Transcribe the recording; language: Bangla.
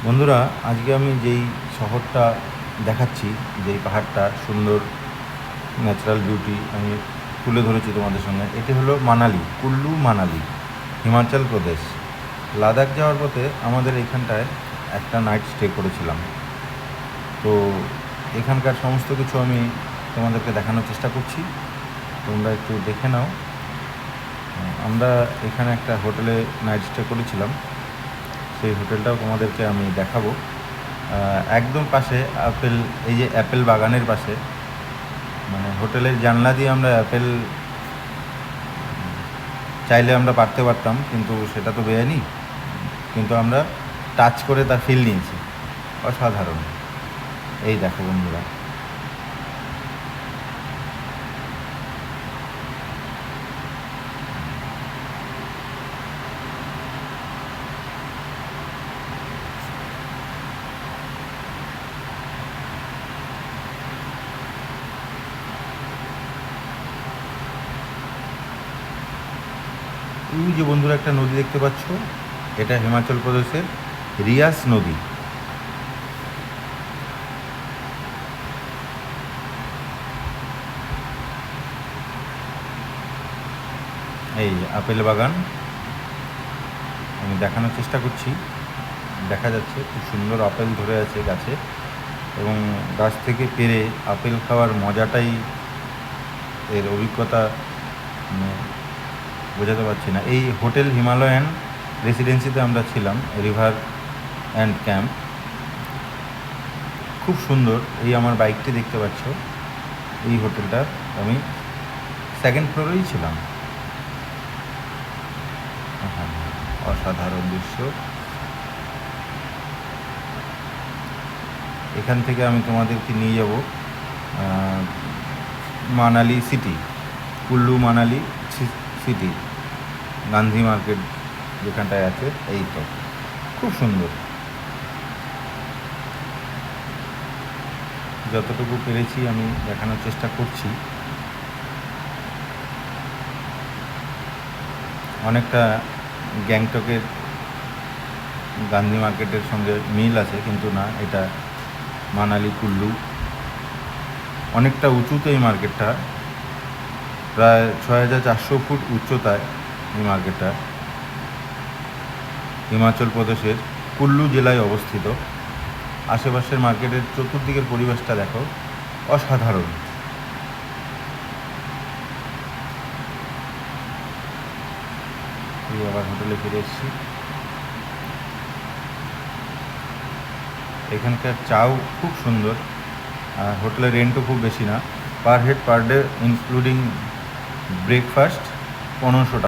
বন্ধুরা, আজকে আমি যেই শহরটা দেখাচ্ছি, যেই পাহাড়টা সুন্দর ন্যাচারাল বিউটি আমি তুলে ধরেছি তোমাদের সঙ্গে, এটি হলো মানালি, কুল্লু মানালি, হিমাচল প্রদেশ। লাদাখ যাওয়ার পথে আমাদের এখানটায় একটা নাইট স্টে করেছিলাম। তো এখানকার সমস্ত কিছু আমি তোমাদেরকে দেখানোর চেষ্টা করছি, তোমরা একটু দেখে নাও। আমরা এখানে একটা হোটেলে নাইট স্টে করেছিলাম, সেই হোটেলটাও তোমাদেরকে আমি দেখাবো। একদম পাশে আপেল, এই যে অ্যাপেল বাগানের পাশে, মানে হোটেলের জানলা দিয়ে আমরা অ্যাপেল চাইলে আমরা পারতে পারতাম, কিন্তু সেটা তো বেআইনি। কিন্তু আমরা টাচ করে তার ফিল নিয়েছি, অসাধারণ। এই দেখো বন্ধুরা, এই যে বন্ধুরা একটা নদী দেখতে পাচ্ছ, এটা হিমাচল প্রদেশের রিয়াস নদী। এই আপেল বাগান আমি দেখানোর চেষ্টা করছি, দেখা যাচ্ছে খুব সুন্দর আপেল ধরে আছে গাছে, এবং গাছ থেকে পেরে আপেল খাওয়ার মজাটাই, এর অভিজ্ঞতা মানে বোঝাতে পারছি না। এই হোটেল হিমালয়ান রেসিডেন্সিতে আমরা ছিলাম, রিভার অ্যান্ড ক্যাম্প, খুব সুন্দর। এই আমার বাইকটি দেখতে পাচ্ছ, এই হোটেলটার আমি সেকেন্ড ফ্লোরেই ছিলাম। হ্যাঁ, অসাধারণ দৃশ্য। এখান থেকে আমি তোমাদেরকে নিয়ে যাব Manali city, Kullu Manali city, Gandhi market যেখানটায় আছে। এই তো খুব সুন্দর, যতটুকু পেরেছি আমি দেখানোর চেষ্টা করছি। অনেকটা গ্যাংটকের গান্ধী মার্কেটের সঙ্গে মিল আছে, কিন্তু না, এটা মানালি কুল্লু। অনেকটা উঁচুতে এই মার্কেটটা, প্রায় 6400 ফুট উচ্চতায় এই মার্কেটটা। হিমাচল প্রদেশের কুল্লু জেলায় অবস্থিত। আশেপাশের মার্কেটের চতুর্দিকের পরিবেশটা দেখো, অসাধারণ। এই আবার হোটেলে ফিরে এসেছি। এখানকার চাও খুব সুন্দর, আর হোটেলের রেন্টও খুব বেশি না, per head per day including breakfast 1500 টাকা।